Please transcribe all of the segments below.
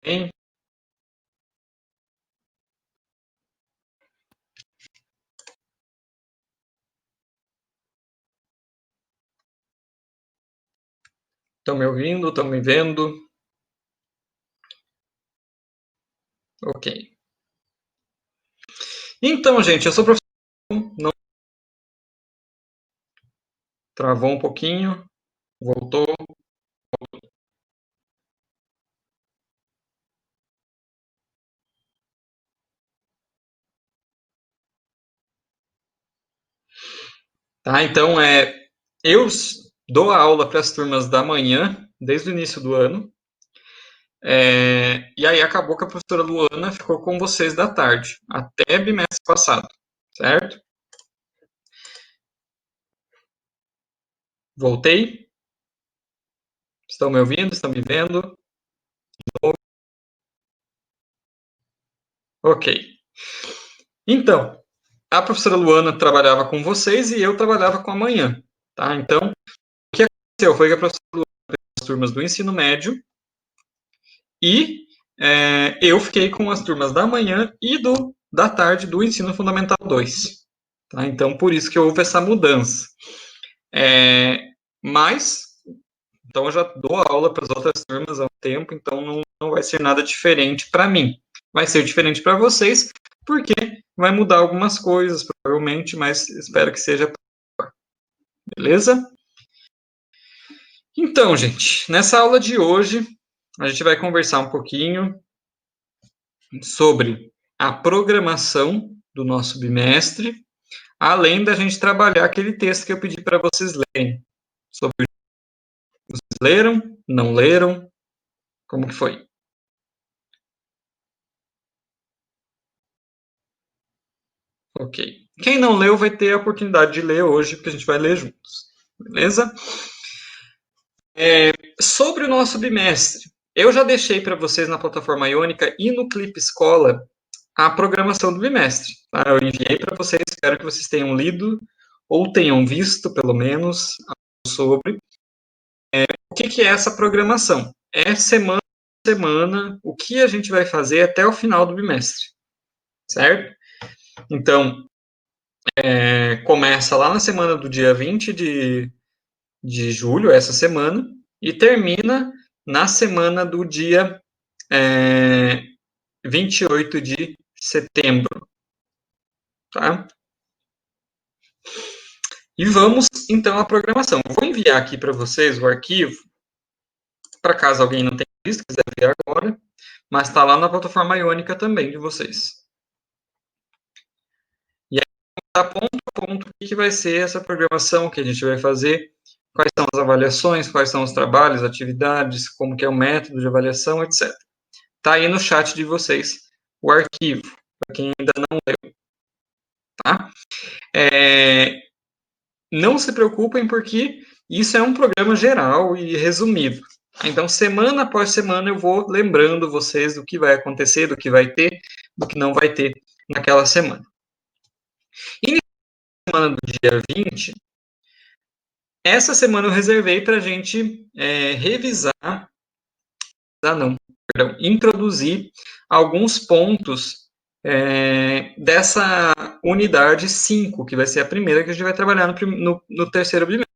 bem? Estão me ouvindo? Estão me vendo? Ok. Então, gente, eu sou professor. Não travou um pouquinho, voltou. Tá, então, eu dou a aula para as turmas da manhã, desde o início do ano. E aí acabou que a professora Luana ficou com vocês da tarde, até bimestre passado, certo? Voltei? Estão me ouvindo? Estão me vendo? Ok. Então, a professora Luana trabalhava com vocês e eu trabalhava com a manhã, tá? Então, o que aconteceu foi que a professora Luana pegou as turmas do ensino médio e eu fiquei com as turmas da manhã e da tarde do ensino fundamental 2. Tá? Então, por isso que houve essa mudança. Mas, então eu já dou aula para as outras turmas há um tempo, então não vai ser nada diferente para mim. Vai ser diferente para vocês, porque vai mudar algumas coisas, provavelmente, mas espero que seja. Beleza? Então, gente, nessa aula de hoje, a gente vai conversar um pouquinho sobre a programação do nosso bimestre, além da gente trabalhar aquele texto que eu pedi para vocês lerem. Vocês leram? Não leram? Como que foi? Ok. Quem não leu vai ter a oportunidade de ler hoje, porque a gente vai ler juntos. Beleza? Sobre o nosso bimestre, eu já deixei para vocês na plataforma Iônica e no Clipe Escola a programação do bimestre. Tá? Eu enviei para vocês, espero que vocês tenham lido ou tenham visto, pelo menos, sobre o que é essa programação. É semana a semana o que a gente vai fazer até o final do bimestre, certo? Então, começa lá na semana do dia 20 de julho, essa semana, e termina na semana do dia 28 de setembro, tá? E vamos, então, à programação. Vou enviar aqui para vocês o arquivo, para caso alguém não tenha visto, quiser ver agora, mas está lá na plataforma Iônica também de vocês. E aí, tá ponto a ponto, o que vai ser essa programação que a gente vai fazer, quais são as avaliações, quais são os trabalhos, atividades, como que é o método de avaliação, etc. Está aí no chat de vocês o arquivo, para quem ainda não leu. Tá? Não se preocupem, porque isso é um programa geral e resumido. Então, semana após semana, eu vou lembrando vocês do que vai acontecer, do que vai ter, do que não vai ter naquela semana. E na semana do dia 20, essa semana eu reservei para a gente revisar, introduzir alguns pontos dessa unidade 5, que vai ser a primeira que a gente vai trabalhar no terceiro bimestre.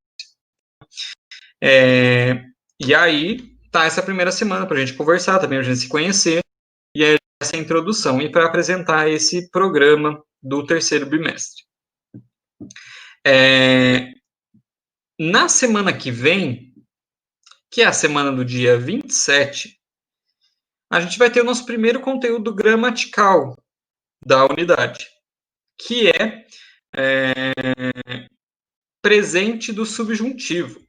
E aí, tá essa primeira semana para a gente conversar, também a gente se conhecer, e aí essa introdução, e para apresentar esse programa do terceiro bimestre. Na semana que vem, que é a semana do dia 27, a gente vai ter o nosso primeiro conteúdo gramatical da unidade, que é presente do subjuntivo.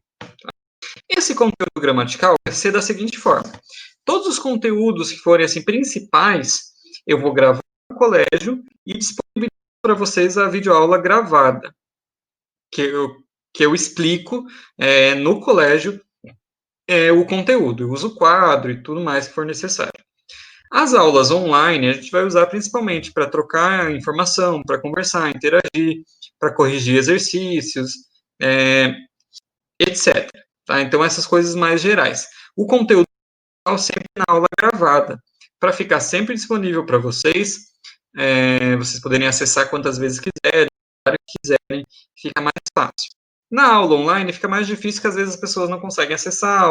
Esse conteúdo gramatical vai ser da seguinte forma: todos os conteúdos que forem assim principais, eu vou gravar no colégio e disponibilizar para vocês a videoaula gravada, que eu explico no colégio o conteúdo, eu uso o quadro e tudo mais que for necessário. As aulas online a gente vai usar principalmente para trocar informação, para conversar, interagir, para corrigir exercícios, etc. Tá? Então, essas coisas mais gerais. O conteúdo sempre na aula gravada. para ficar sempre disponível para vocês, vocês poderem acessar quantas vezes quiserem, fica mais fácil. Na aula online fica mais difícil, que às vezes as pessoas não conseguem acessar,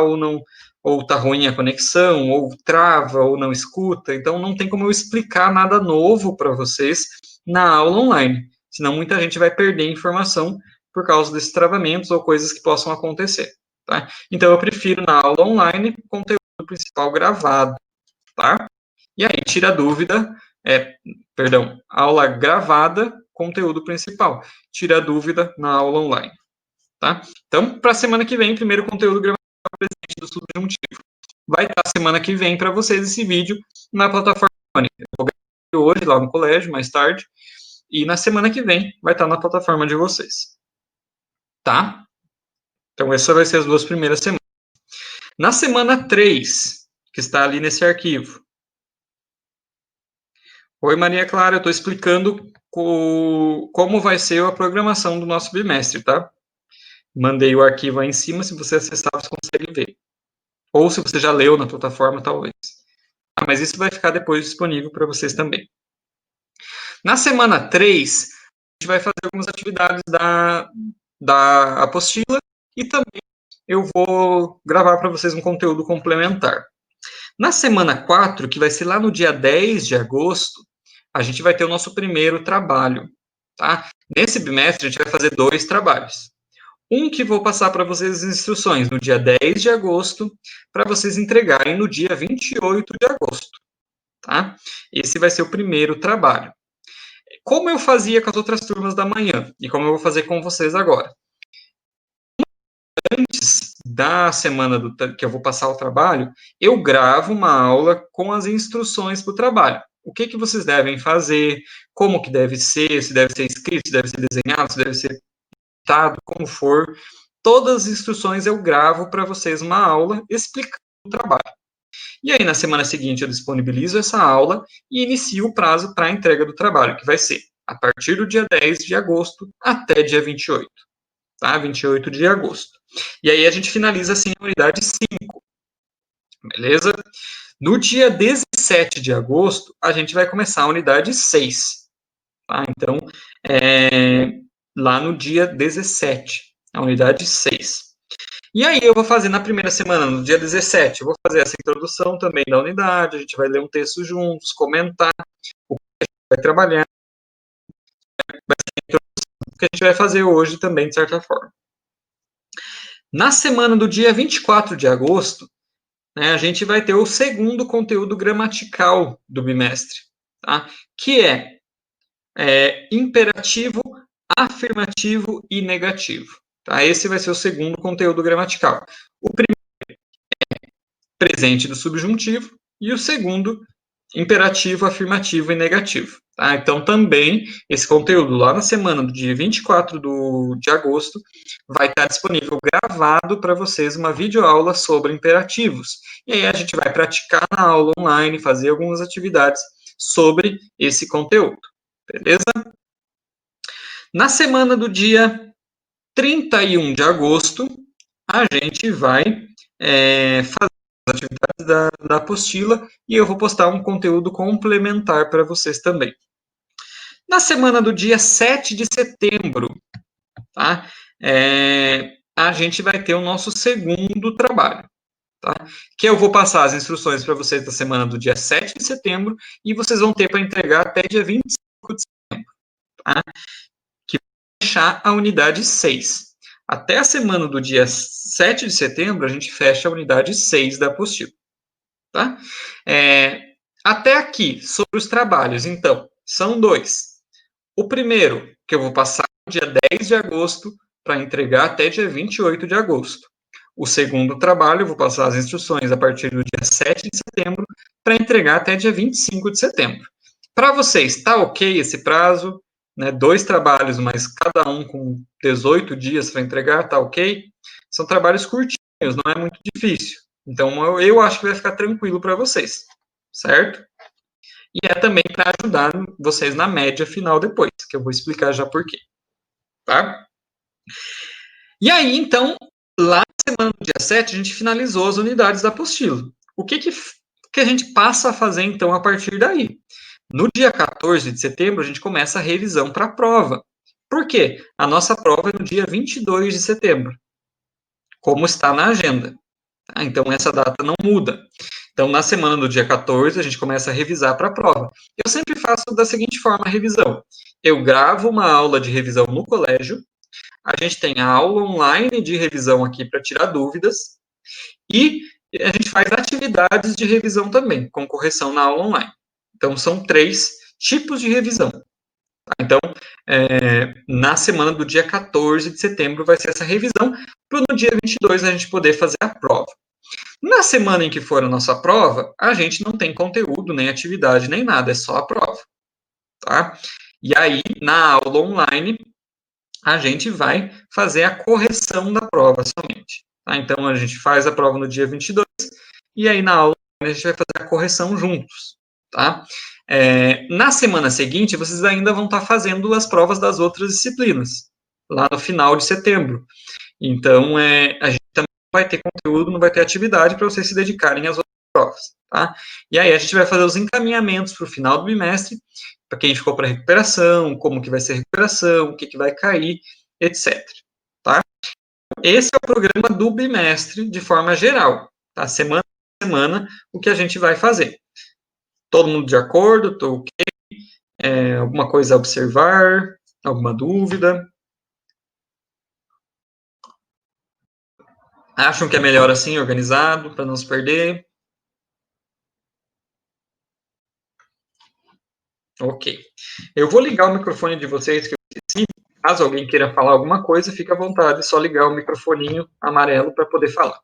ou tá ruim a conexão, ou trava, ou não escuta, então não tem como eu explicar nada novo para vocês na aula online, senão muita gente vai perder informação por causa desses travamentos ou coisas que possam acontecer, tá? Então eu prefiro na aula online conteúdo principal gravado, tá? E aí tira a dúvida, aula gravada, conteúdo principal, tira a dúvida na aula online. Tá? Então, para a semana que vem, primeiro conteúdo gramatical presente do subjuntivo. Vai estar semana que vem para vocês esse vídeo na plataforma. Eu vou gravar hoje lá no colégio, mais tarde, e na semana que vem vai estar na plataforma de vocês. Tá? Então, essa vai ser as 2 primeiras semanas. Na semana 3, que está ali nesse arquivo. Oi, Maria Clara, eu estou explicando como vai ser a programação do nosso bimestre, tá? Mandei o arquivo aí em cima, se você acessar, você consegue ver. Ou se você já leu na plataforma, talvez. Mas isso vai ficar depois disponível para vocês também. Na semana 3, a gente vai fazer algumas atividades da apostila e também eu vou gravar para vocês um conteúdo complementar. Na semana 4, que vai ser lá no dia 10 de agosto, a gente vai ter o nosso primeiro trabalho. Tá? Nesse bimestre, a gente vai fazer 2 trabalhos. Um que vou passar para vocês as instruções no dia 10 de agosto, para vocês entregarem no dia 28 de agosto, tá? Esse vai ser o primeiro trabalho. Como eu fazia com as outras turmas da manhã, e como eu vou fazer com vocês agora. Antes da semana que eu vou passar o trabalho, eu gravo uma aula com as instruções para o trabalho. O que vocês devem fazer, como que deve ser, se deve ser escrito, se deve ser desenhado, se deve ser pintado, como for. Todas as instruções eu gravo para vocês uma aula explicando o trabalho. E aí, na semana seguinte, eu disponibilizo essa aula e inicio o prazo para a entrega do trabalho, que vai ser a partir do dia 10 de agosto até dia 28, tá? 28 de agosto. E aí a gente finaliza, assim, a unidade 5, beleza? No dia 17 de agosto, a gente vai começar a unidade 6, tá? Então, lá no dia 17, a unidade 6. E aí eu vou fazer na primeira semana, no dia 17, eu vou fazer essa introdução também da unidade, a gente vai ler um texto juntos, comentar o que a gente vai trabalhar, o que a gente vai fazer hoje também, de certa forma. Na semana do dia 24 de agosto, né, a gente vai ter o segundo conteúdo gramatical do bimestre, tá? Que é imperativo, afirmativo e negativo. Tá? Esse vai ser o segundo conteúdo gramatical. O primeiro é presente do subjuntivo e o segundo, imperativo, afirmativo e negativo. Tá? Então, também, esse conteúdo lá na semana do dia 24 de agosto vai estar disponível gravado para vocês uma videoaula sobre imperativos. E aí a gente vai praticar na aula online, fazer algumas atividades sobre esse conteúdo. Beleza? Na semana do dia 31 de agosto, a gente vai fazer as atividades da apostila e eu vou postar um conteúdo complementar para vocês também. Na semana do dia 7 de setembro, tá? A gente vai ter o nosso segundo trabalho, tá? Que eu vou passar as instruções para vocês da semana do dia 7 de setembro e vocês vão ter para entregar até dia 25 de setembro, tá? Que vai fechar a unidade 6. Até a semana do dia 7 de setembro, a gente fecha a unidade 6 da apostila. Tá? Até aqui, sobre os trabalhos, então, são 2. O primeiro, que eu vou passar no dia 10 de agosto, para entregar até dia 28 de agosto. O segundo trabalho, eu vou passar as instruções a partir do dia 7 de setembro, para entregar até dia 25 de setembro. Para vocês, está ok esse prazo? Né, 2 trabalhos, mas cada um com 18 dias para entregar, tá ok? São trabalhos curtinhos, não é muito difícil. Então, eu acho que vai ficar tranquilo para vocês, certo? E é também para ajudar vocês na média final depois, que eu vou explicar já por quê, tá? E aí, então, lá na semana do dia 7, a gente finalizou as unidades da apostila. O que que a gente passa a fazer, então, a partir daí? No dia 14 de setembro, a gente começa a revisão para a prova. Por quê? A nossa prova é no dia 22 de setembro, como está na agenda. Tá? Então, essa data não muda. Então, na semana do dia 14, a gente começa a revisar para a prova. Eu sempre faço da seguinte forma a revisão. Eu gravo uma aula de revisão no colégio, a gente tem a aula online de revisão aqui para tirar dúvidas, e a gente faz atividades de revisão também, com correção na aula online. Então, são 3 tipos de revisão. Então, na semana do dia 14 de setembro vai ser essa revisão, para no dia 22 a gente poder fazer a prova. Na semana em que for a nossa prova, a gente não tem conteúdo, nem atividade, nem nada, é só a prova, tá? E aí, na aula online, a gente vai fazer a correção da prova somente. Tá? Então, a gente faz a prova no dia 22, e aí na aula a gente vai fazer a correção juntos, tá? Na semana seguinte, vocês ainda vão estar fazendo as provas das outras disciplinas, lá no final de setembro. Então, a gente também vai ter conteúdo, não vai ter atividade para vocês se dedicarem às outras provas, tá? E aí a gente vai fazer os encaminhamentos para o final do bimestre, para quem ficou para recuperação, como que vai ser a recuperação, o que, que vai cair, etc. Tá? Esse é o programa do bimestre de forma geral, tá? Semana a semana, o que a gente vai fazer. Todo mundo de acordo? Tô ok? Alguma coisa a observar? Alguma dúvida? Acham que é melhor assim, organizado, para não se perder? Ok. Eu vou ligar o microfone de vocês, que eu esqueci. Caso alguém queira falar alguma coisa, fique à vontade, é só ligar o microfoninho amarelo para poder falar.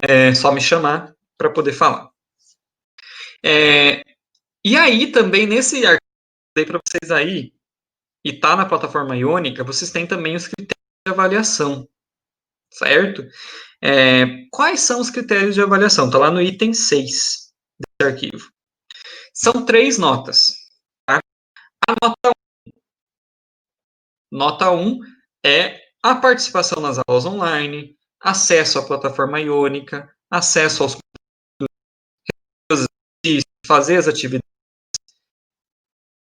É só me chamar para poder falar. E aí, também, nesse arquivo para vocês aí, e tá na plataforma Iônica, vocês têm também os critérios de avaliação, certo? Quais são os critérios de avaliação? Está lá no item 6 desse arquivo. São 3 notas. Tá? A nota 1 é a participação nas aulas online, acesso à plataforma Iônica, acesso aos fazer as atividades.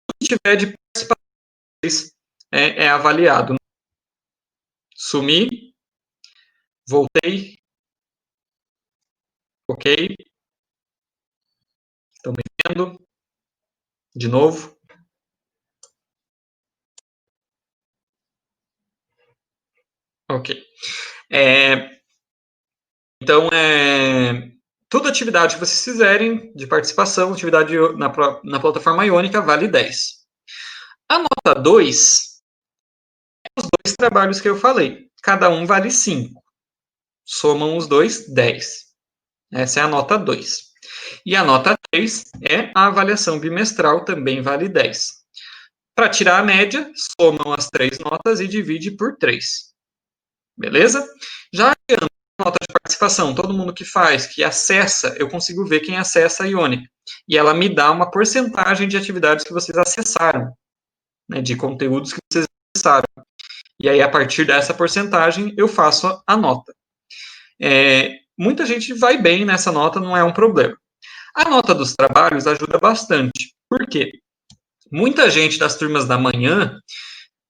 O que tiver de participação é avaliado. Sumi, voltei, ok, estão me vendo, de novo. Ok. Então, toda atividade que vocês fizerem de participação, atividade na plataforma Iônica, vale 10. A nota 2 é os 2 trabalhos que eu falei. Cada um vale 5. Somam os dois, 10. Essa é a nota 2. E a nota 3 é a avaliação bimestral, também vale 10. Para tirar a média, somam as 3 notas e divide por 3. Beleza? Já a nota de participação, todo mundo que faz, que acessa, eu consigo ver quem acessa a Iônica. E ela me dá uma porcentagem de atividades que vocês acessaram, né, de conteúdos que vocês acessaram. E aí, a partir dessa porcentagem, eu faço a nota. Muita gente vai bem nessa nota, não é um problema. A nota dos trabalhos ajuda bastante. Por quê? Muita gente das turmas da manhã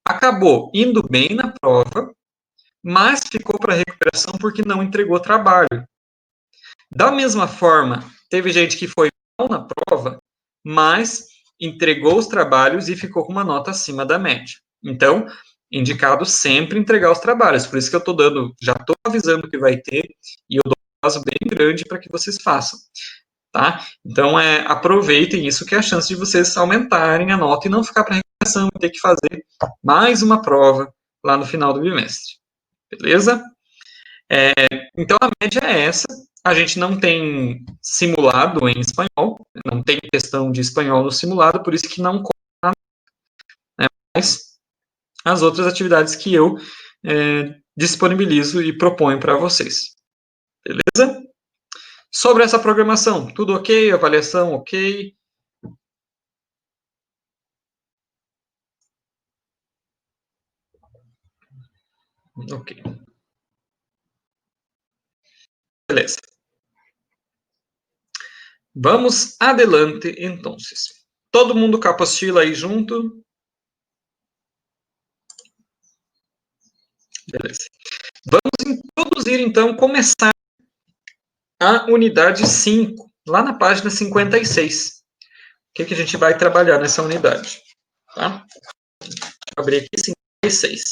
acabou indo bem na prova, mas ficou para recuperação porque não entregou trabalho. Da mesma forma, teve gente que foi mal na prova, mas entregou os trabalhos e ficou com uma nota acima da média. Então, indicado sempre entregar os trabalhos. Por isso que eu estou dando, já estou avisando que vai ter, e eu dou um prazo bem grande para que vocês façam. Tá? Então, aproveitem isso, que é a chance de vocês aumentarem a nota e não ficar para recuperação e ter que fazer mais uma prova lá no final do bimestre. Beleza? Então, a média é essa. A gente não tem simulado em espanhol, não tem questão de espanhol no simulado, por isso que não conta, né, mais as outras atividades que eu disponibilizo e proponho para vocês. Beleza? Sobre essa programação, tudo ok? Avaliação ok? Ok. Beleza. Vamos adelante, então. Todo mundo com a apostila aí junto? Beleza. Vamos introduzir, então, começar a unidade 5, lá na página 56. O que a gente vai trabalhar nessa unidade? Tá? Vou abrir aqui 56.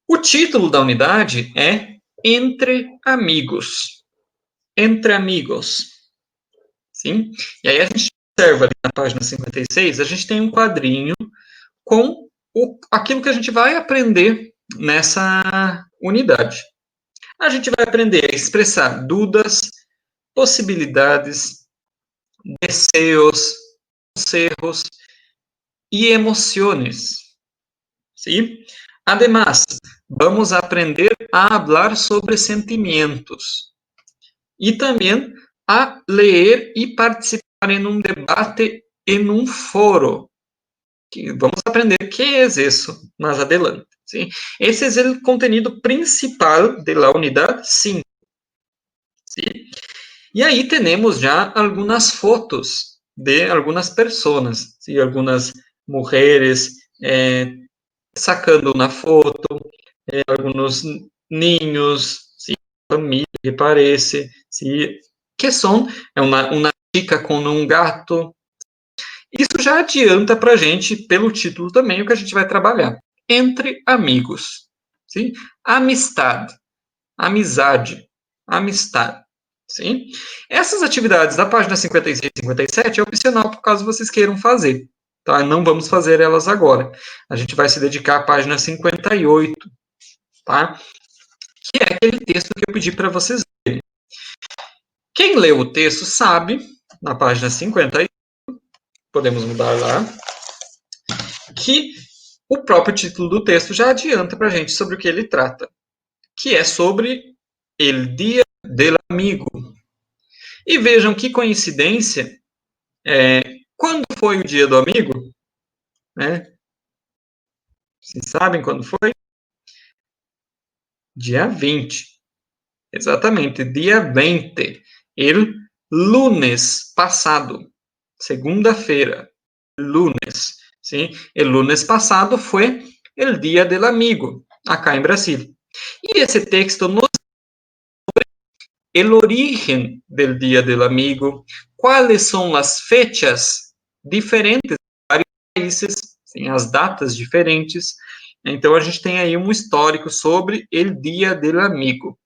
O título da unidade é Entre Amigos. Entre Amigos. Sim? E aí a gente observa ali na página 56, a gente tem um quadrinho com aquilo que a gente vai aprender nessa unidade. A gente vai aprender a expressar dúvidas, possibilidades, desejos, consejos e emoções. ¿Sí? Además, vamos a aprender a hablar sobre sentimientos y también a leer y participar en un debate en un foro. Vamos aprender qué es eso más adelante. ¿Sí? Ese es el contenido principal de la unidad 5. ¿Sí? Y ahí tenemos ya algunas fotos de algunas personas, ¿sí? Algunas mujeres sacando una foto, algunos niños, ¿sí? Família que parece, ¿sí? Que são uma chica com um gato. Isso já adianta para a gente, pelo título também, o que a gente vai trabalhar. Entre amigos. ¿Sí? Amistade, amizade, amistade. Sim? Essas atividades da página 56 e 57 é opcional, por caso vocês queiram fazer. Tá? Não vamos fazer elas agora. A gente vai se dedicar à página 58, tá? Que é aquele texto que eu pedi para vocês lerem. Quem leu o texto sabe, na página 58, podemos mudar lá, que o próprio título do texto já adianta para a gente sobre o que ele trata, que é sobre El Dia del Amigo. E vejam que coincidência, quando foi o Dia do Amigo? Né? Vocês sabem quando foi? Dia 20. Exatamente, dia 20. El lunes passado. Segunda-feira. Lunes. Sim? El lunes passado foi el Dia del Amigo, acá em Brasil. E esse texto nos el origen del Día del Amigo, quais são as fechas diferentes em vários países, sim, as datas diferentes. Então, a gente tem aí um histórico sobre el Día del Amigo.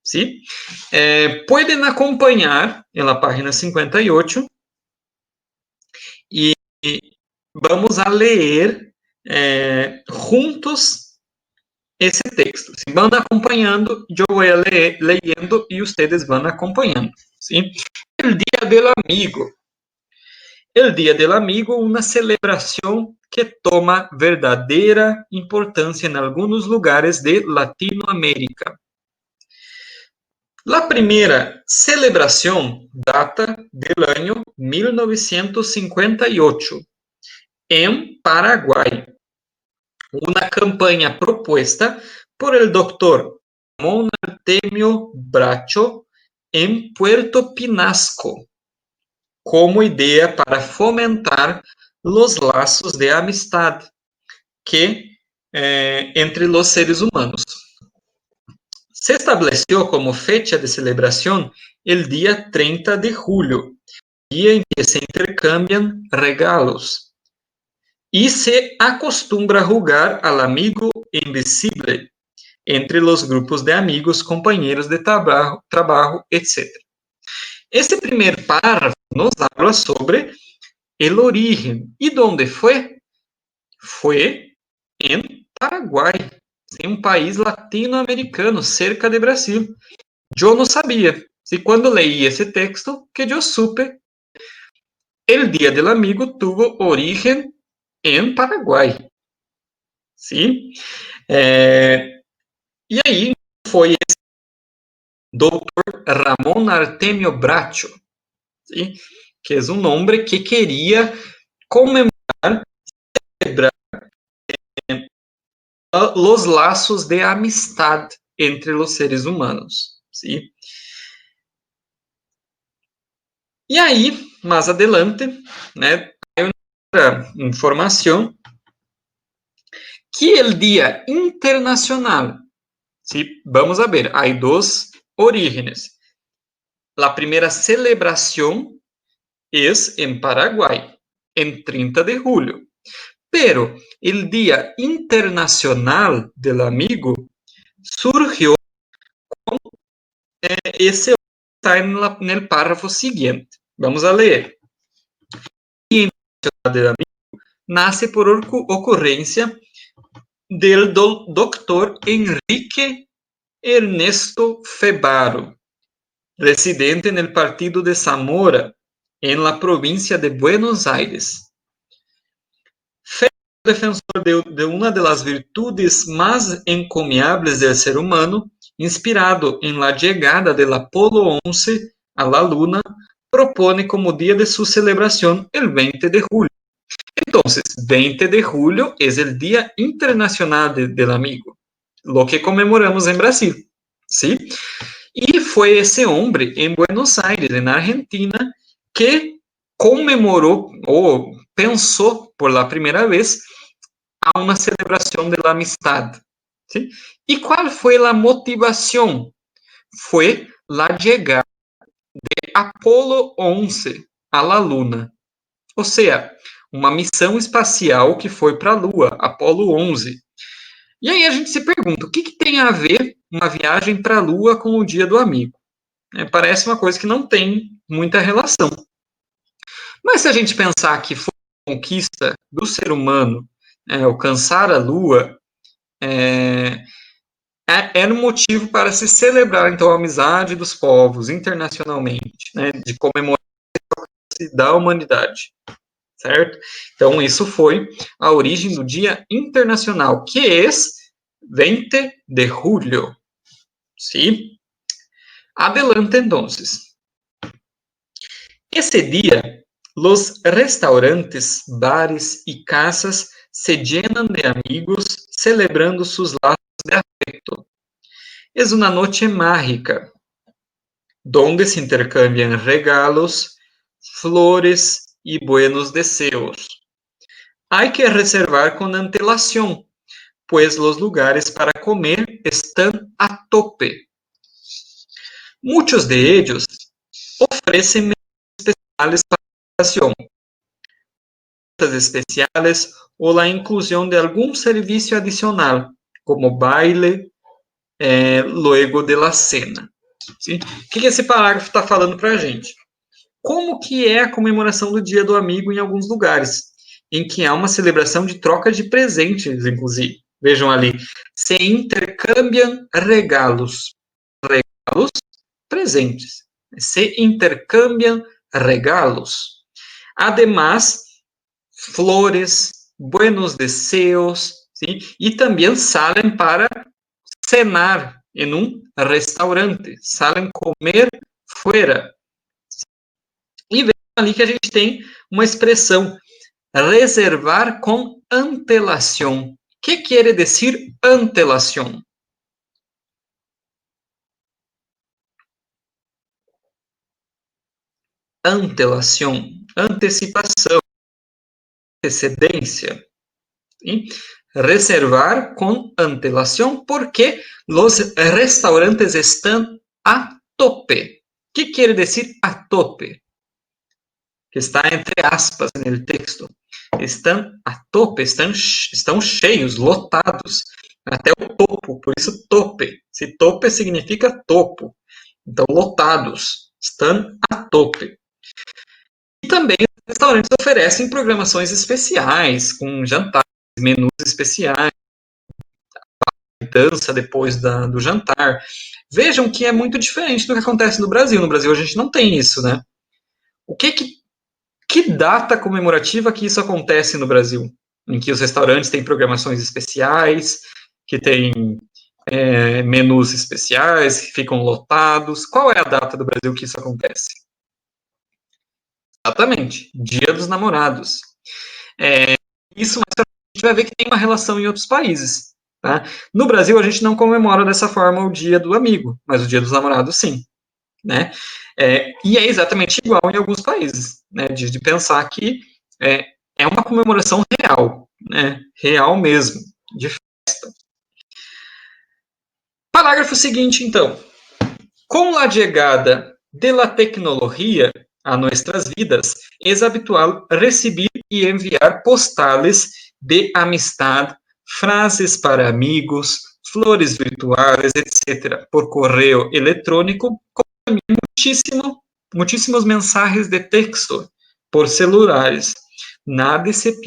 ¿Sí? Pueden acompanhar na página 58 e vamos a ler juntos esse texto. Se van acompanhando, eu vou ler, leyendo e vocês vão acompanhando. ¿Sí? El Día del Amigo. El Día del Amigo, uma celebração que toma verdadeira importância em alguns lugares de Latinoamérica. La primera celebración data del año 1958 en Paraguay. Una campaña propuesta por el doctor Ramón Artemio Bracho en Puerto Pinasco, como idea para fomentar los lazos de amistad que entre los seres humanos. Se estableció como fecha de celebración el día 30 de julio, día en que se intercambian regalos, y se acostumbra a jugar al amigo invisible entre los grupos de amigos, compañeros de trabajo, etc. Este primer párrafo nos habla sobre el origen. ¿Y dónde fue? Fue en Paraguay, em um país latino-americano, cerca de Brasil. Eu não sabia. E quando leí esse texto, que eu supe, el Día del Amigo tuvo origen en Paraguay. ¿Sí? E aí foi esse doutor Ramón Artemio Bracho, ¿sí? Que é um homem que queria comemorar, celebrar os laços de amistad entre os seres humanos. ¿Sí? E aí, mais adelante, né, hay outra informação que o Dia Internacional, ¿sí? Vamos a ver, hay dos orígenes. La primera celebración es en Paraguay, en 30 de julio. Pero el Día Internacional del Amigo surgió con ese está en el párrafo siguiente. Vamos a leer. El Día Internacional del Amigo nace por ocurrencia del doctor Enrique Ernesto Febaro, residente en el partido de Zamora, en la provincia de Buenos Aires. Defensor de uma das virtudes mais encomiables del ser humano, inspirado en la llegada del Apolo 11 a la Luna, propone como día de su celebración el 20 de julio. Entonces, 20 de julio es el Día Internacional del Amigo, lo que conmemoramos en Brasil, ¿sí? Y fue ese hombre en Buenos Aires, en Argentina, que conmemoró o pensó por la primera vez a una celebración de la amistad, ¿sí? ¿Y cuál fue la motivación? Fue la llegada de Apolo 11 a la Luna. Ou seja, uma missão espacial que foi para a Lua, Apolo 11. E aí a gente se pergunta, o que tem a ver uma viagem para a Lua com o Dia do Amigo? Parece uma coisa que não tem muita relação. Mas se a gente pensar que foi uma conquista do ser humano alcançar a Lua, era um motivo para se celebrar, então, a amizade dos povos internacionalmente, né, de comemorar da humanidade, certo? Então, isso foi a origem do Dia Internacional, que é 20 de julho, ¿sí? Adelante, entonces. Ese día, los restaurantes, bares y casas se llenan de amigos celebrando sus lazos de afecto. Es una noche mágica, donde se intercambian regalos, flores y buenos deseos. Hay que reservar con antelación, pues los lugares para comer están a tope. Muchos de ellos ofrecen menús especiales para la ocasión, especiales o la inclusión de algún servicio adicional, como baile, luego de la cena. Sim? O que esse parágrafo está falando para a gente? Como que é a comemoração do Dia do Amigo em alguns lugares, em que há uma celebração de troca de presentes, inclusive. Vejam ali, se intercambiam regalos. Regalos, presentes. Se intercambiam regalos. Además, flores, buenos deseos, ¿sí? Y también salen para cenar en un restaurante, salen comer fora. E vejam ali que a gente tem uma expressão, reservar com antelação. O que quer dizer antelação? Antelação, antecipação, antecedência. ¿Sí? Reservar con antelación porque los restaurantes están a tope. ¿Qué quiere decir a tope? Que está entre aspas en el texto. Estão a tope, estão cheios, lotados, até o topo, por isso tope. Se tope significa topo. Então, lotados, estão a tope. E também os restaurantes oferecem programações especiais, com jantares, menus especiais, dança depois do jantar. Vejam que é muito diferente do que acontece no Brasil. No Brasil a gente não tem isso, né? Que data comemorativa que isso acontece no Brasil? Em que os restaurantes têm programações especiais, que tem menus especiais, que ficam lotados. Qual é a data do Brasil que isso acontece? Exatamente, Dia dos Namorados. Isso a gente vai ver que tem uma relação em outros países. Tá? No Brasil, a gente não comemora dessa forma o Dia do Amigo, mas o Dia dos Namorados, sim. né? E é exatamente igual em alguns países, né? De pensar que é uma comemoração real, né? Real mesmo, de festa. Parágrafo seguinte, então. Com a chegada de la tecnologia a nuestras vidas, es habitual recibir y enviar postales de amistad, frases para amigos, flores virtuales, etc., por correo electrónico, como también muchísimos mensajes de texto por celulares. Nada se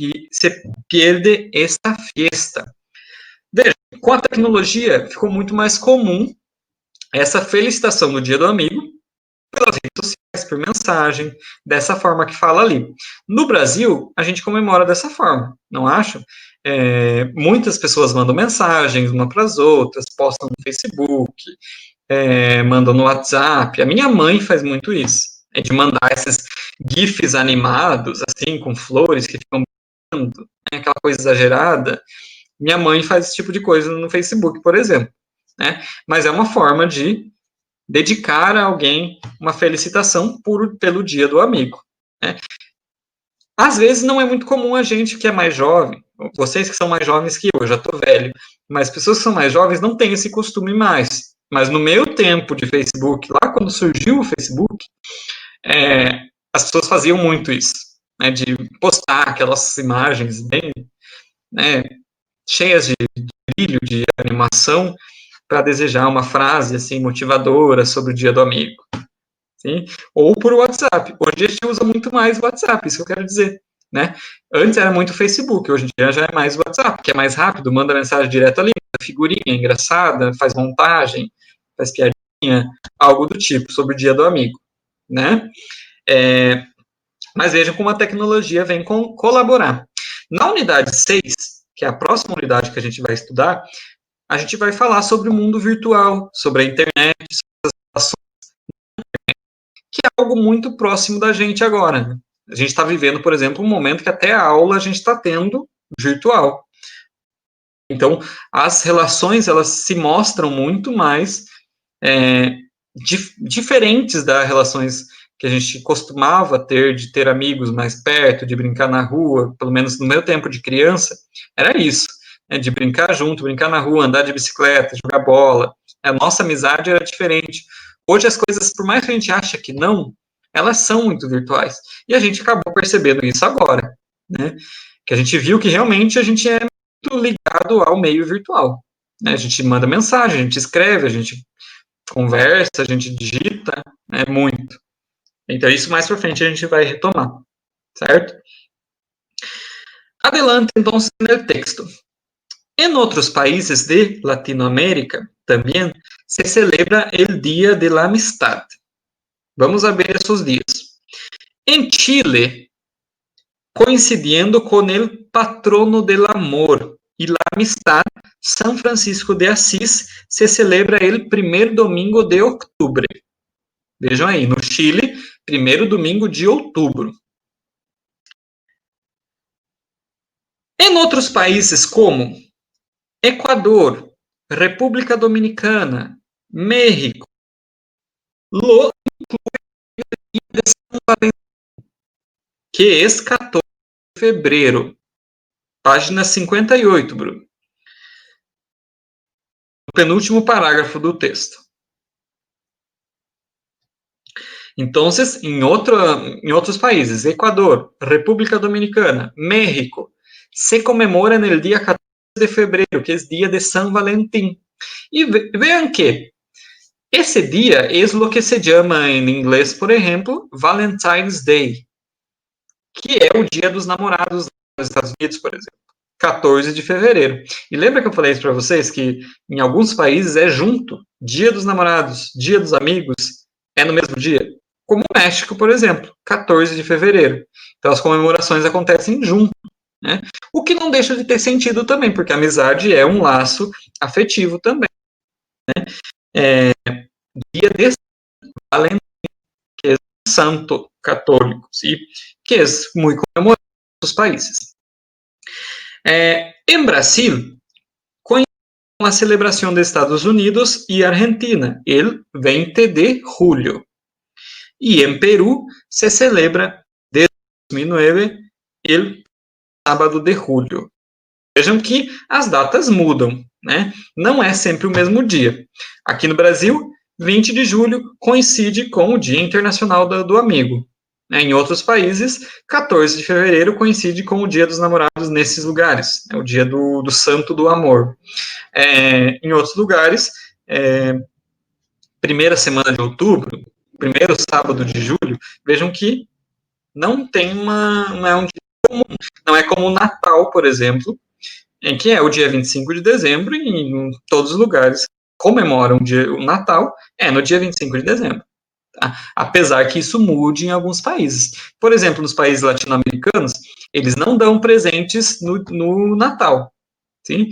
pierde esta fiesta. Veja, com a tecnologia ficou muito mais comum essa felicitação no Dia do Amigo pelas redes sociais, por mensagem, dessa forma que fala ali. No Brasil, a gente comemora dessa forma, não acho? Muitas pessoas mandam mensagens uma para as outras, postam no Facebook, mandam no WhatsApp. A minha mãe faz muito isso, de mandar esses GIFs animados, assim, com flores que ficam brincando, né, aquela coisa exagerada. Minha mãe faz esse tipo de coisa no Facebook, por exemplo. Né? Mas é uma forma de dedicar a alguém uma felicitação pelo dia do amigo. Né? Às vezes não é muito comum a gente que é mais jovem, vocês que são mais jovens que eu já estou velho, mas pessoas que são mais jovens não têm esse costume mais. Mas no meu tempo de Facebook, lá quando surgiu o Facebook, as pessoas faziam muito isso, né, de postar aquelas imagens bem, né, cheias de brilho, de animação, para desejar uma frase assim motivadora sobre o dia do amigo. Sim? Ou por WhatsApp. Hoje a gente usa muito mais o WhatsApp, isso que eu quero dizer. Né? Antes era muito Facebook, hoje em dia já é mais o WhatsApp, que é mais rápido, manda mensagem direto ali, figurinha engraçada, faz montagem, faz piadinha, algo do tipo, sobre o dia do amigo. Né? Mas vejam como a tecnologia vem colaborar. Na unidade 6, que é a próxima unidade que a gente vai estudar, a gente vai falar sobre o mundo virtual, sobre a internet, sobre as relações, que é algo muito próximo da gente agora. Né? A gente está vivendo, por exemplo, um momento que até a aula a gente está tendo virtual. Então, as relações, elas se mostram muito mais diferentes das relações que a gente costumava ter, de ter amigos mais perto, de brincar na rua, pelo menos no meu tempo de criança, era isso, né, de brincar junto, brincar na rua, andar de bicicleta, jogar bola. A nossa amizade era diferente. Hoje as coisas, por mais que a gente ache que não, elas são muito virtuais. E a gente acabou percebendo isso agora, né? Que a gente viu que realmente a gente é muito ligado ao meio virtual. Né? A gente manda mensagem, a gente escreve, a gente conversa, a gente digita, né, muito. Então, isso mais para frente a gente vai retomar, certo? Adelante, então, no texto. En otros países de Latinoamérica también se celebra el Día de la Amistad. Vamos a ver esos días. En Chile, coincidiendo con el patrono del amor y la amistad, San Francisco de Asís, se celebra el primer domingo de octubre. Vejam aí, no Chile, primeiro domingo de outubro. Em outros países como Equador, República Dominicana, México, lo incluye São Valentim, que é 14 de fevereiro. Página 58, Bruno. O penúltimo parágrafo do texto. Então, em outros países, Equador, República Dominicana, México, se comemora no dia 14 de fevereiro, que é o dia de São Valentim. E vejam que esse dia é o que se chama em inglês, por exemplo, Valentine's Day, que é o dia dos namorados nos Estados Unidos, por exemplo, 14 de fevereiro. E lembra que eu falei isso para vocês, que em alguns países é junto, dia dos namorados, dia dos amigos, é no mesmo dia? Como o México, por exemplo, 14 de fevereiro. Então, as comemorações acontecem junto. Né? O que não deixa de ter sentido também, porque a amizade é um laço afetivo também. Né? Dia de Valentim, que é um santo católico, e que é muito comemorado nos países. Em Brasil, la celebración de Estados Unidos y Argentina, el 20 de julio. Y en Perú se celebra desde 2009 el sábado de julho. Vejam que as datas mudam, né? Não é sempre o mesmo dia. Aqui no Brasil, 20 de julho coincide com o Dia Internacional do Amigo. Em outros países, 14 de fevereiro coincide com o Dia dos Namorados nesses lugares, é o Dia do Santo do Amor. Em outros lugares, primeira semana de outubro, primeiro sábado de julho, vejam que não tem não é um dia comum, não é como o Natal, por exemplo, em que é o dia 25 de dezembro e em todos os lugares comemoram o Natal, no dia 25 de dezembro. Tá? Apesar que isso mude em alguns países. Por exemplo, nos países latino-americanos, eles não dão presentes no Natal. ¿Sí?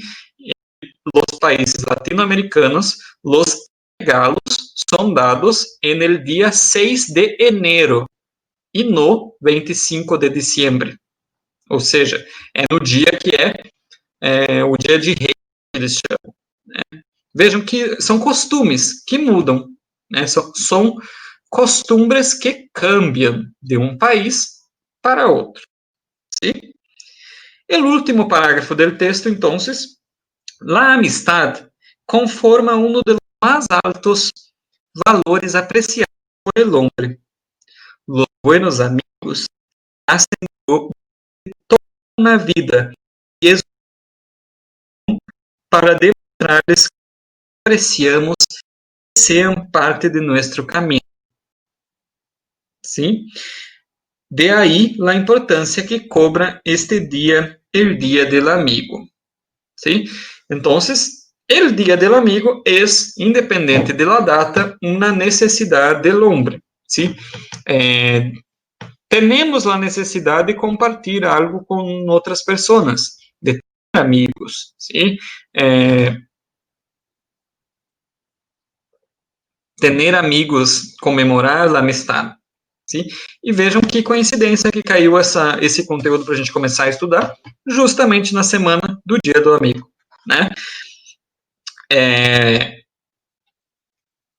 Los países latino-americanos, los regalos são dados en el día 6 de enero e no 25 de diciembre. Ou seja, é no dia que o dia de rei, eles chamam. Né? Vejam que são costumes que mudam, né? São costumbres que cambiam de um país para outro. ¿Sí? El último parágrafo del texto, entonces, la amistad conforma uno de los más altos valores apreciados por el hombre. Los buenos amigos hacen toda una vida y es para demostrarles que apreciamos y sean parte de nuestro camino. ¿Sí? De ahí la importancia que cobra este día, el Día del Amigo. ¿Sí? Entonces, el Día del Amigo es, independiente de la data, una necesidad del hombre. ¿Sí? Tenemos la necesidad de compartir algo con otras personas, de tener amigos. ¿Sí? Tener amigos, comemorar a amistad. Sim? E vejam que coincidência que caiu esse conteúdo para a gente começar a estudar justamente na semana do Dia do Amigo. Né?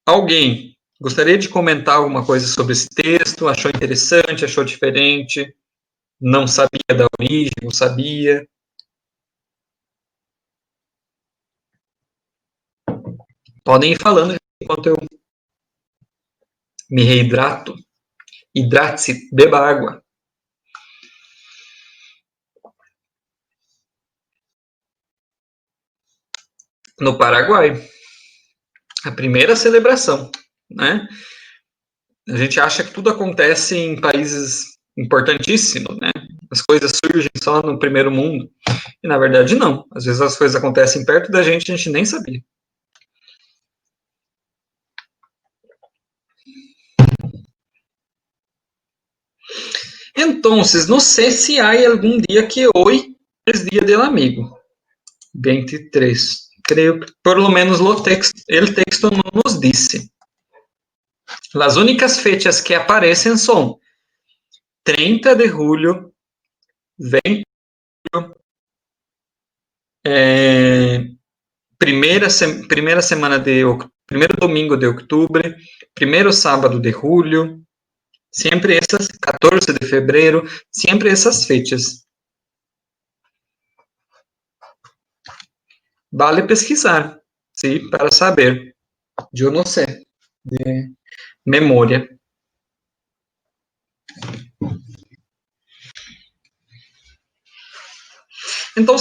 Alguém gostaria de comentar alguma coisa sobre esse texto? Achou interessante? Achou diferente? Não sabia da origem? Não sabia? Podem ir falando enquanto eu me reidrato. Hidrate-se, beba água. No Paraguai, a primeira celebração, né? A gente acha que tudo acontece em países importantíssimos, né? As coisas surgem só no primeiro mundo. E, na verdade, não. Às vezes as coisas acontecem perto da gente e a gente nem sabia. Entonces, no sé si hay algún día que hoy es Día del Amigo. 23. Creo que por lo menos el texto no nos dice. Las únicas fechas que aparecen son 30 de julio, 20 de julio, primeiro domingo de outubro, primeiro sábado de julho, sempre essas, 14 de fevereiro, sempre essas fechas. Vale pesquisar, sim, para saber. Eu não sei, de memória. Então,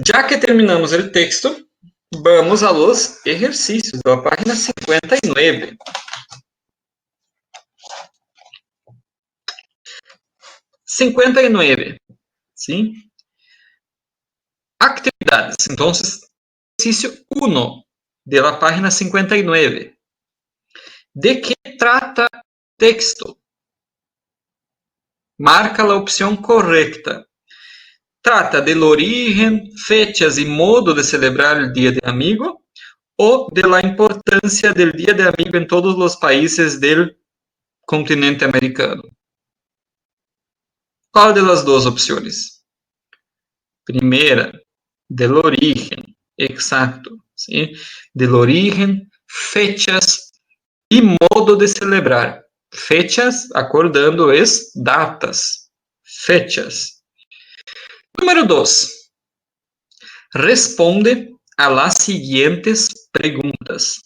já que terminamos o texto, vamos a los ejercicios, da página 59. 59, ¿sí? Actividades. Entonces, ejercicio 1 de la página 59. ¿De qué trata el texto? Marca la opción correcta. Trata del origen, fechas y modo de celebrar el Día del Amigo o de la importancia del Día del Amigo en todos los países del continente americano. ¿Cuál de las dos opciones? Primeira, del origen, exacto, ¿sí? Del origen, fechas e modo de celebrar. Fechas, acordando, es datas. Fechas. Número 2. Responde a las siguientes preguntas.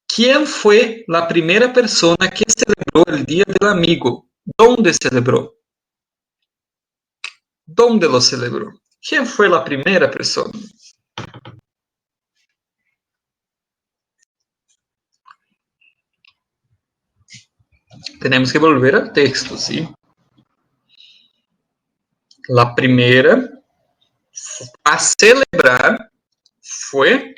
¿Quién fue la primera persona que celebró el Día del Amigo? ¿Dónde celebró? ¿Dónde lo celebró? ¿Quién fue la primera persona? Tenemos que volver al texto, ¿sí? La primera a celebrar fue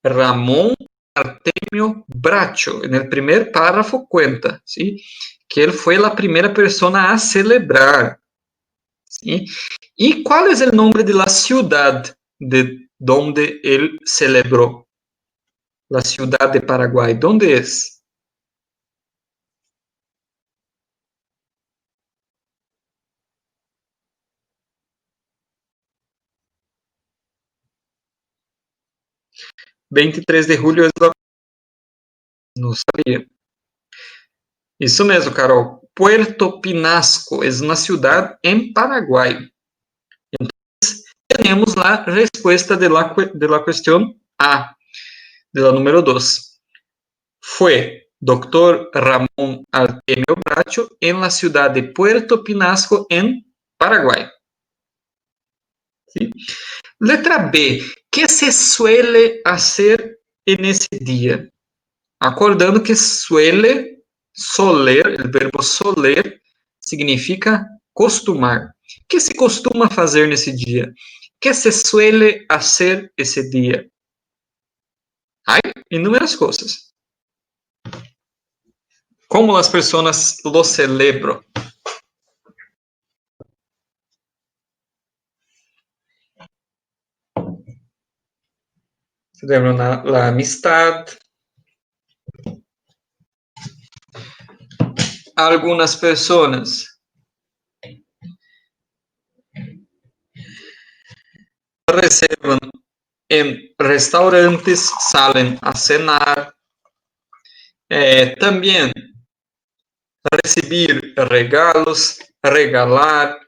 Ramón Artemio Bracho. En el primer párrafo cuenta, ¿sí? Que él fue la primera persona a celebrar, ¿sí? ¿Y cuál es el nombre de la ciudad de donde él celebró? La ciudad de Paraguay, ¿dónde es? "23 de julio" es la... Não sabia. Isso mesmo, Carol. Puerto Pinasco é uma cidade em Paraguai. Então, temos a resposta de la questão A, de la número 2. Foi Dr. Ramón Artemio Bracho en la ciudad de Puerto Pinasco, en Paraguay. ¿Sí? Letra B. ¿Qué se suele hacer en ese día? Acordando que suele, soler, el verbo soler, significa costumar. ¿Qué se costuma fazer nesse dia? ¿Qué se suele hacer ese día? Hay inúmeras cosas. Como as pessoas lo celebram? Celebram la amistad. Algunas personas reservan en restaurantes, salen a cenar. También recibir regalos, regalar,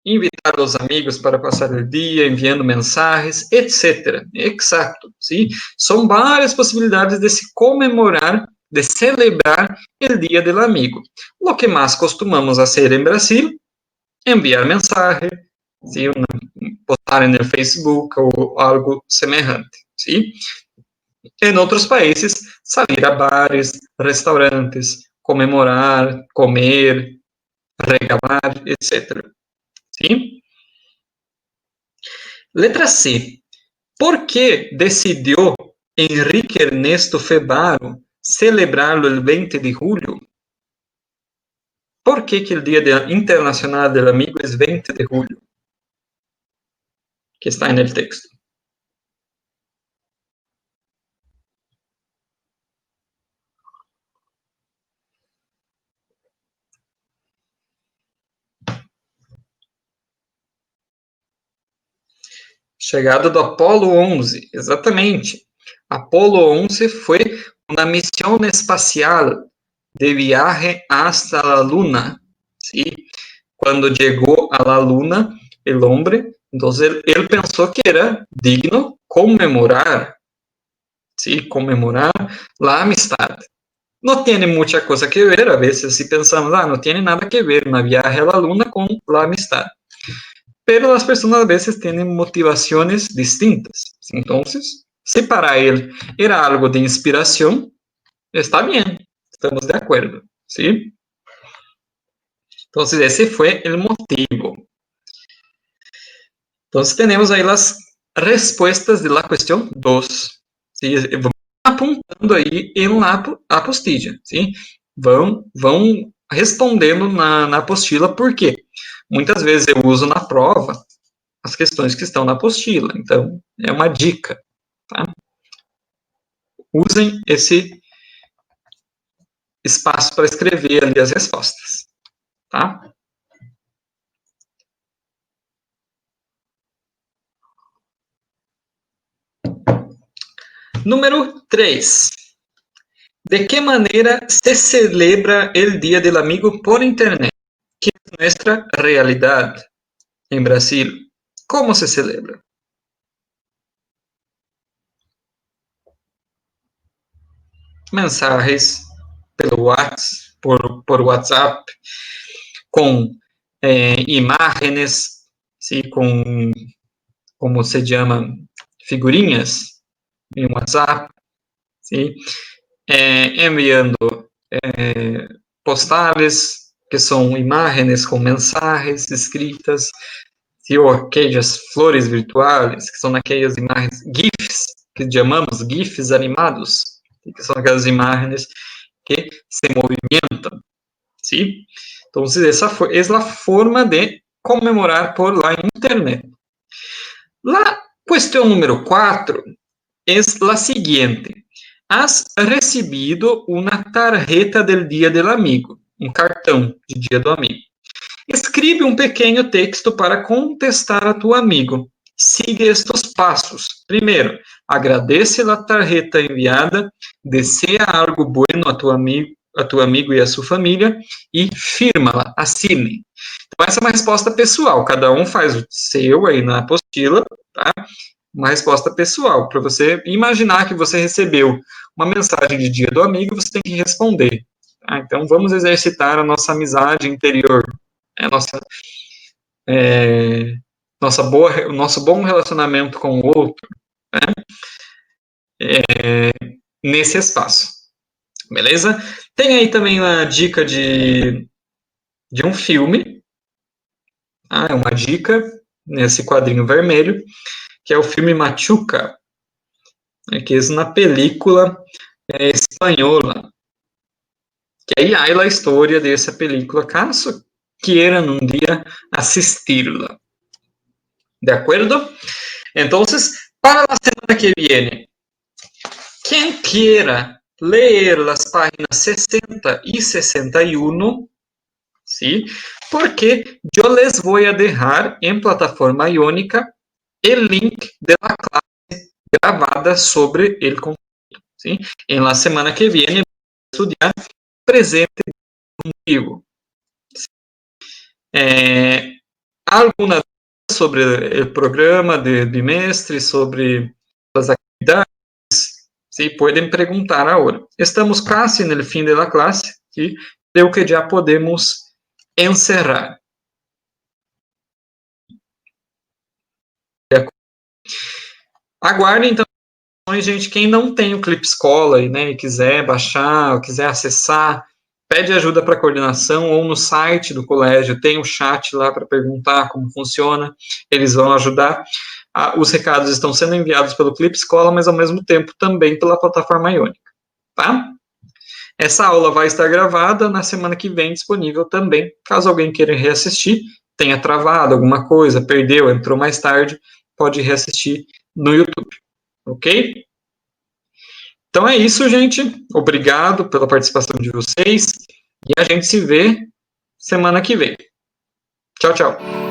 invitar a los amigos para pasar el día enviando mensajes, etc. Exacto, ¿sí? Son varias posibilidades de se comemorar, de celebrar el Día del Amigo. Lo que más costumamos hacer en Brasil, enviar mensaje, ¿sí? Postar en el Facebook o algo semejante, ¿sí? En outros países, salir a bares, restaurantes, comemorar, comer, regalar, etc. ¿Sí? Letra C. ¿Por qué decidió Enrique Ernesto Febaro celebrarlo el 20 de julio? ¿Por qué que el Día Internacional del Amigo es 20 de julio? Que está en el texto. Chegada do Apolo 11, exatamente. Apolo 11 foi uma missão espacial de viaje hasta la Luna, ¿sí? Quando chegou a la Luna, el hombre, entonces él pensó que era digno conmemorar, ¿sí? Conmemorar la amistad. No tiene mucha cosa que ver, a veces si pensamos, no tiene nada que ver una viaje a la Luna con la amistad. Pero las personas a veces tienen motivaciones distintas. Entonces, si para él era algo de inspiración, está bien, estamos de acuerdo, ¿sí? Entonces, ese fue el motivo. Entonces, tenemos ahí las respuestas de la cuestión 2. ¿Sí? Vamos apontando aí em la apostilla, ¿sí? Vão respondendo na apostila, por quê? Muitas vezes eu uso na prova as questões que estão na apostila. Então, é uma dica, tá? Usem esse espaço para escrever ali as respostas, tá? Número 3. ¿De qué manera se celebra el Día del Amigo por Internet? ¿Qué es nuestra realidad en Brasil? ¿Cómo se celebra? Mensajes pelo WhatsApp, por WhatsApp, com imagens, ¿sí? Com, como se llama, figurinhas em WhatsApp, ¿sí? Enviando postales, que são imagens com mensagens escritas, ¿sí? Ou aquelas flores virtuais, que são aquelas imagens GIFs, que chamamos GIFs animados, que são aquelas imagens que se movimentam, ¿sí? Entonces, esa es la forma de conmemorar por la internet. La cuestión número 4 es la siguiente. Has recibido una tarjeta del Dia del Amigo, um cartão de Dia do Amigo. Escreve um pequeno texto para contestar a tu amigo. Sigue estes passos. Primeiro, agradece a tarjeta enviada, deseja algo bueno a tu amigo e a sua família e firma-la, assine. Então, essa é uma resposta pessoal. Cada um faz o seu aí na apostila, tá? Uma resposta pessoal, para você imaginar que você recebeu uma mensagem de Dia do Amigo, você tem que responder. Tá? Então, vamos exercitar a nossa amizade interior, a o nosso bom relacionamento com o outro, né? Nesse espaço. Beleza? Tem aí também a dica de um filme, tá? É uma dica nesse quadrinho vermelho, que é o filme Machuca, que é uma película espanhola, que aí há a história dessa película, caso queiram um dia assisti-la. ¿De acuerdo? Entonces, para la semana que viene, quien quiera leer las páginas 60 y 61, ¿sí? Porque yo les voy a dejar en plataforma iónica el link de la clase gravada sobre el conteúdo, ¿sí? En la semana que viene, voy a estudiar presente contigo. Alguna sobre o programa de bimestre, sobre as atividades, ¿sí? Podem perguntar agora. Estamos quase no fim da classe, e creio que já podemos encerrar. Aguardem, então, gente, quem não tem o Clip Escola e quiser baixar, ou quiser acessar, pede ajuda para a coordenação ou no site do colégio, tem o chat lá para perguntar como funciona, eles vão ajudar. Os recados estão sendo enviados pelo Clip Escola, mas ao mesmo tempo também pela plataforma iônica, tá? Essa aula vai estar gravada na semana que vem, disponível também, caso alguém queira reassistir, tenha travado alguma coisa, perdeu, entrou mais tarde, pode reassistir no YouTube, ok? Então é isso, gente. Obrigado pela participação de vocês. E a gente se vê semana que vem. Tchau, tchau.